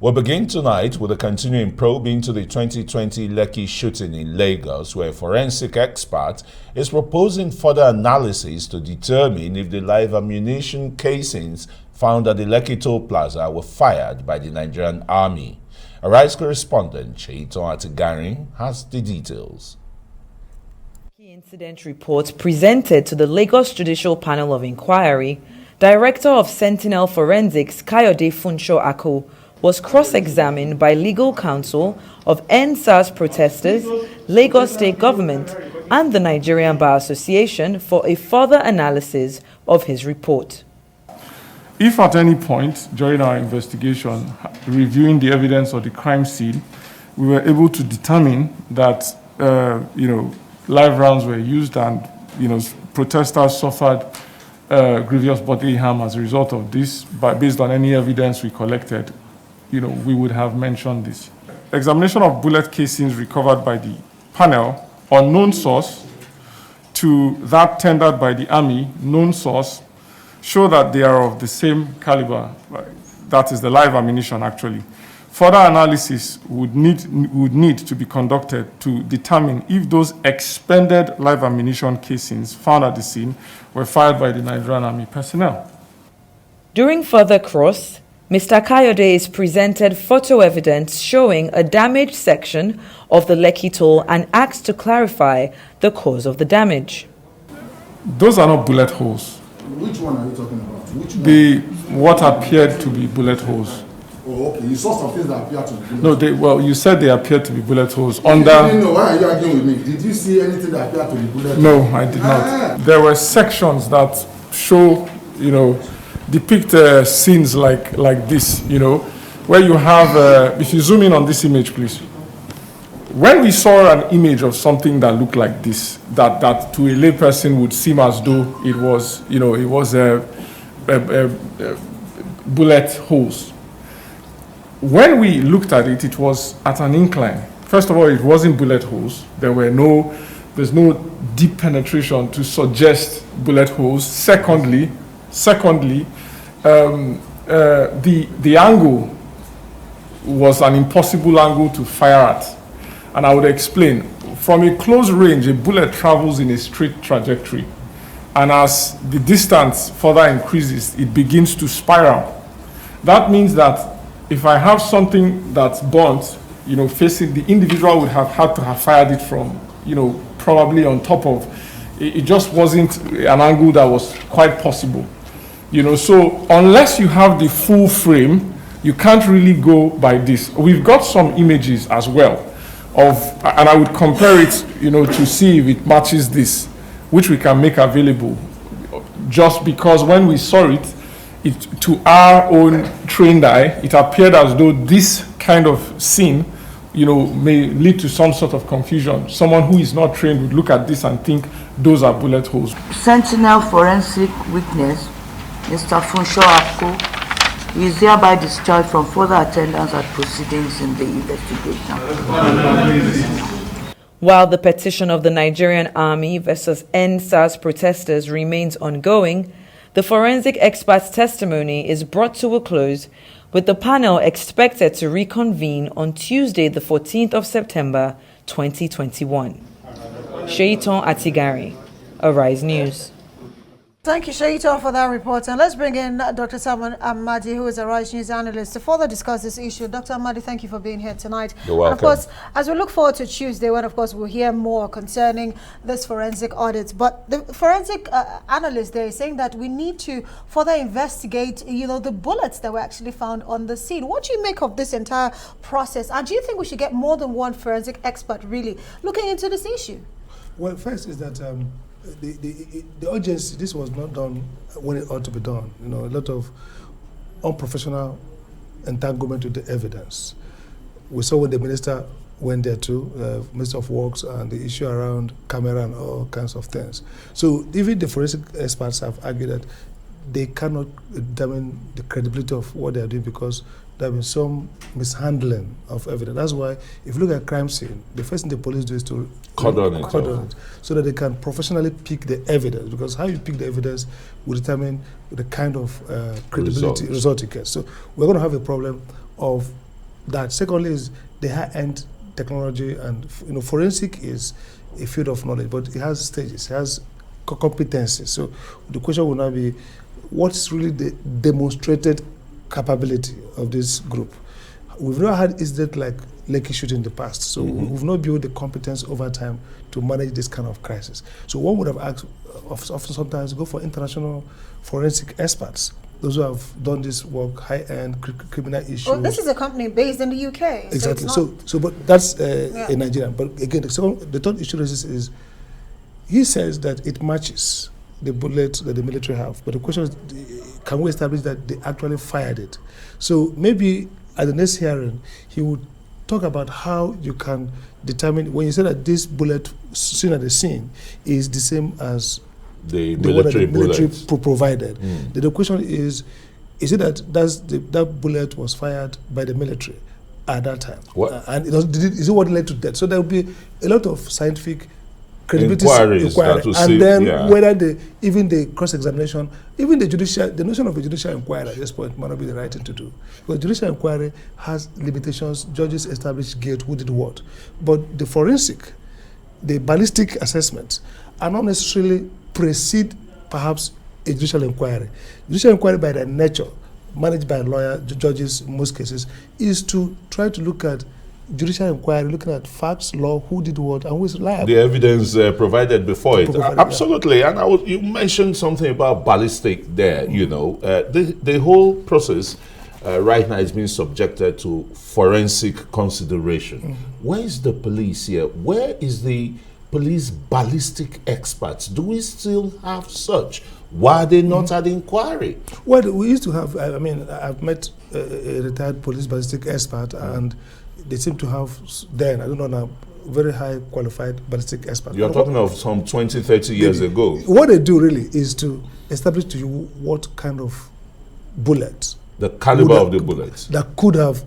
We'll begin tonight with a continuing probe into the 2020 Lekki shooting in Lagos, where a forensic expert is proposing further analysis to determine if the live ammunition casings found at the Lekki Toll Plaza were fired by the Nigerian Army. Arise correspondent Sheiton Atigari has the details. Key incident report presented to the Lagos Judicial Panel of Inquiry, Director of Sentinel Forensics Kayode Funsho Ako was cross-examined by legal counsel of NSAS protesters, Lagos State Government, and the Nigerian Bar Association for a further analysis of his report. If at any point during our investigation, reviewing the evidence of the crime scene, we were able to determine that live rounds were used and protesters suffered grievous bodily harm as a result of this, based on any evidence we collected, we would have mentioned this. Examination of bullet casings recovered by the panel, unknown source, to that tendered by the Army, known source, show that they are of the same caliber. That is the live ammunition, actually. Further analysis would need to be conducted to determine if those expended live ammunition casings found at the scene were fired by the Nigerian Army personnel. During further cross, Mr. Kayode is presented photo evidence showing a damaged section of the Lekki Toll and asked to clarify the cause of the damage. Those are not bullet holes. Which one are you talking about? What appeared to be bullet holes. Oh, okay. You saw some things that appeared to be bullet holes. No, you said they appeared to be bullet holes. You didn't know. Why are you arguing with me? Did you see anything that appeared to be bullet holes? No, I did not. There were sections that show, depict scenes like this, where you have, if you zoom in on this image, please. When we saw an image of something that looked like this, that to a layperson would seem as though it was, bullet holes. When we looked at it, it was at an incline. First of all, it wasn't bullet holes. There's no deep penetration to suggest bullet holes. Secondly, the angle was an impossible angle to fire at. And I would explain. From a close range, a bullet travels in a straight trajectory. And as the distance further increases, it begins to spiral. That means that if I have something that's burnt, facing the individual would have had to have fired it from, probably on top of. It just wasn't an angle that was quite possible. So unless you have the full frame, you can't really go by this. We've got some images as well and I would compare it, to see if it matches this, which we can make available. Just because when we saw it, to our own trained eye, it appeared as though this kind of scene, may lead to some sort of confusion. Someone who is not trained would look at this and think those are bullet holes. Sentinel forensic witness, Mr. Funsho Ako, is hereby discharged from further attendance at proceedings in the investigation. While the petition of the Nigerian Army versus NSAS protesters remains ongoing, the forensic expert's testimony is brought to a close, with the panel expected to reconvene on Tuesday, the 14th of September, 2021. Sheiton Atigari, Arise News. Thank you, Sheiton, for that report. And let's bring in Dr. Amadi, who is a Rise News analyst, to further discuss this issue. Dr. Amadi, thank you for being here tonight. You're welcome. And of course, as we look forward to Tuesday, when, of course, we'll hear more concerning this forensic audit. But the forensic analyst there is saying that we need to further investigate, the bullets that were actually found on the scene. What do you make of this entire process? And do you think we should get more than one forensic expert really looking into this issue? Well, first is that the urgency, this was not done when it ought to be done. A lot of unprofessional entanglement with the evidence. We saw when the minister went there too, Minister of Works, and the issue around camera and all kinds of things. So even the forensic experts have argued that they cannot determine the credibility of what they are doing because there have been some mishandling of evidence. That's why, if you look at crime scene, the first thing the police do is to cordon it, so that they can professionally pick the evidence. Because how you pick the evidence will determine the kind of credibility result you get. So we're going to have a problem of that. Secondly is the high-end technology, and forensic is a field of knowledge, but it has stages, it has competencies. So the question will now be, what's really the demonstrated capability of this group? We've never had incident like Lekki shooting in the past, so we've not built the competence over time to manage this kind of crisis. So one would have asked, often sometimes, go for international forensic experts, those who have done this work, high-end criminal issues. Well, this is a company based in the UK. Exactly. So, But that's in Nigeria. But again, the third issue is, he says that it matches the bullet that the military have. But the question is, can we establish that they actually fired it? So maybe at the next hearing, he would talk about how you can determine, when you say that this bullet seen at the scene is the same as the military bullet provided. The question is it that that bullet was fired by the military at that time? What? And is it what led to death? So there will be a lot of scientific credibility inquiries and then whether even the cross-examination, even the notion of a judicial inquiry at this point might not be the right thing to do, because judicial inquiry has limitations. Judges establish guilt, who did what, but the forensic, the ballistic assessments are not necessarily precede perhaps a judicial inquiry. Judicial inquiry, by their nature, managed by lawyer judges in most cases, is to try to look at judicial inquiry, looking at facts, law, who did what, and who is liable. The evidence provided before it. Absolutely. Yeah. And you mentioned something about ballistic there, the whole process right now is being subjected to forensic consideration. Where is the police here? Where is the police ballistic experts? Do we still have such? Why are they not at inquiry? Well, we used to have, I've met a retired police ballistic expert, and they seem to have then, I don't know now, very high qualified ballistic experts. You're talking of some 20, 30 years ago. What they do really is to establish to you what kind of bullet. The caliber of the bullets. That could have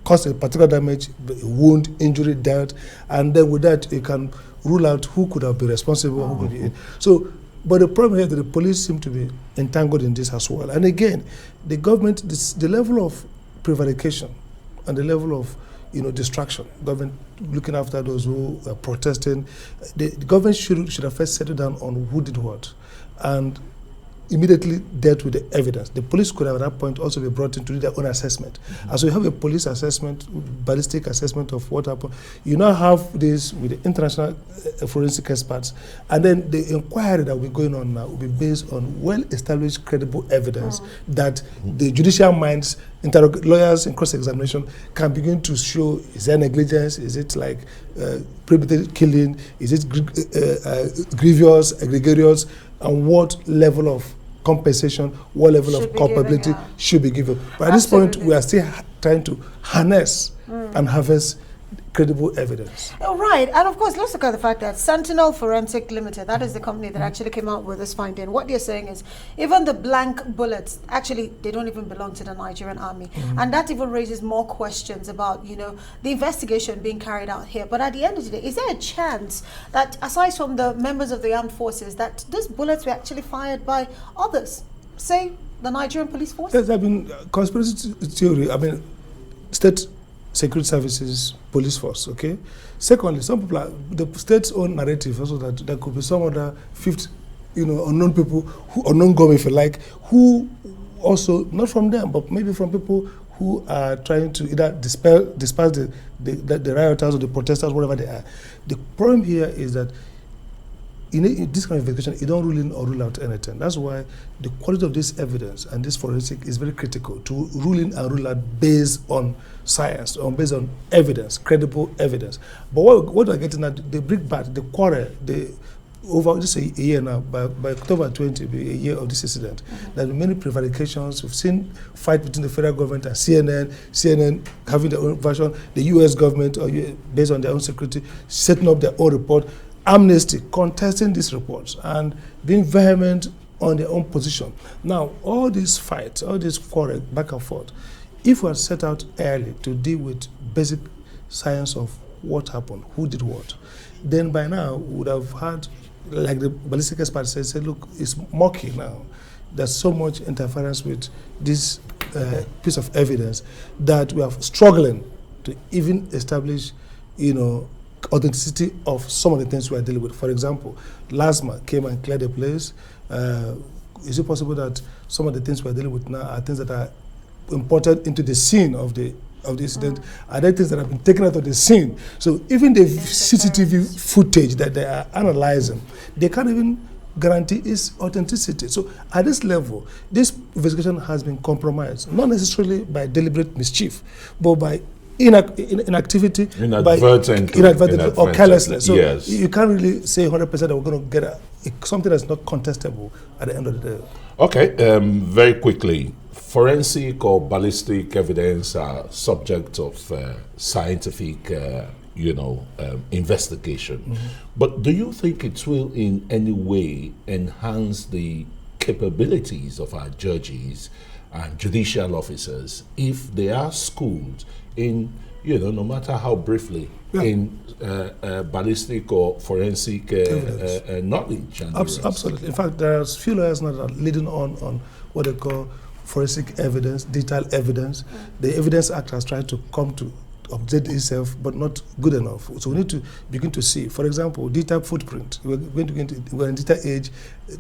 caused a particular damage, wound, injury, death, and then with that you can rule out who could have been responsible, who could be. So, but the problem here is that the police seem to be entangled in this as well. And again, the government, the level of prevarication and the level of distraction, government looking after those who are protesting, the government should have first settled down on who did what, and immediately dealt with the evidence. The police could have at that point also be brought in to do their own assessment. And so you have a police assessment, ballistic assessment of what happened. You now have this with the international forensic experts, and then the inquiry that will be going on now will be based on well-established, credible evidence that the judicial minds, lawyers in cross-examination can begin to show, is there negligence, is it like premeditated killing, is it grievous, egregious, and what level of compensation, what level of culpability should be given. But at this point, we are still trying to harness and harvest credible evidence. Oh, right. And of course, let's look at the fact that Sentinel Forensic Limited, that is the company that actually came out with this finding. What they're saying is even the blank bullets, actually, they don't even belong to the Nigerian army. And that even raises more questions about, the investigation being carried out here. But at the end of the day, is there a chance that aside from the members of the armed forces, that these bullets were actually fired by others? Say, the Nigerian police force? There's been conspiracy theory. State security services, police force, okay? Secondly, some people the state's own narrative also that there could be some other fifth, unknown people, unknown government, if you like, who also, not from them, but maybe from people who are trying to either disperse the rioters or the protesters, whatever they are. The problem here is that in this kind of investigation, you don't rule in or rule out anything. That's why the quality of this evidence and this forensic is very critical, to rule in and rule out based on science, or based on evidence, credible evidence. But what we're getting at, they bring back the quarrel, over just a year now, by October 20, a year of this incident, there have been many prevarications. We've seen fight between the federal government and CNN having their own version, the US government, based on their own security, setting up their own report, Amnesty contesting these reports and being vehement on their own position. Now, all these fights, all this quarrel back and forth, if we had set out early to deal with basic science of what happened, who did what, then by now we would have had, like the ballistic expert said, look, it's murky now. There's so much interference with this piece of evidence that we are struggling to even establish, authenticity of some of the things we are dealing with. For example, LASMA came and cleared the place. Is it possible that some of the things we are dealing with now are things that are imported into the scene of the incident? Are there things that have been taken out of the scene? So even the CCTV footage that they are analyzing, they can't even guarantee its authenticity. So at this level, this investigation has been compromised, not necessarily by deliberate mischief, but by inactivity, inadvertently or carelessness. So yes. You can't really say 100% that we're going to get something that's not contestable at the end of the day. Okay, very quickly, forensic or ballistic evidence are subject of scientific, investigation. Mm-hmm. But do you think it will in any way enhance the capabilities of our judges and judicial officers if they are schooled in, no matter how briefly, in ballistic or forensic knowledge? And Absolutely. In fact, there are few lawyers now that are leading on what they call forensic evidence, detailed evidence. The Evidence Act has tried to come to update itself, but not good enough. So we need to begin to see, for example, detailed footprint. We're in digital age,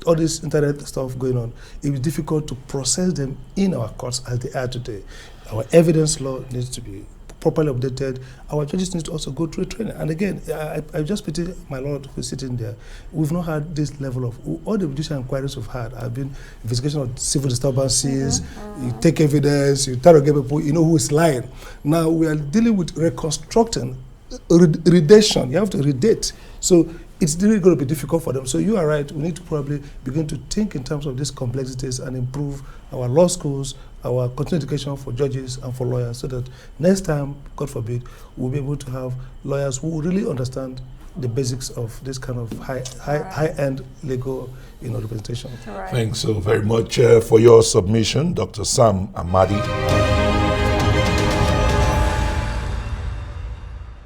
all this internet stuff going on. It is difficult to process them in our courts as they are today. Our evidence law needs to be properly updated. Our judges need to also go through training. And again, I just pity my lord who's sitting there. We've not had this level of, all the judicial inquiries we've had have been investigation of civil disturbances, you take evidence, you interrogate people, you know who is lying. Now we are dealing with reconstructing, redation. You have to redate. So it's really going to be difficult for them. So you are right, we need to probably begin to think in terms of these complexities and improve our law schools, our continuing education for judges and for lawyers, so that next time, God forbid, we'll be able to have lawyers who really understand the basics of this kind of high-end legal representation. Thanks so very much for your submission, Dr. Sam Amadi.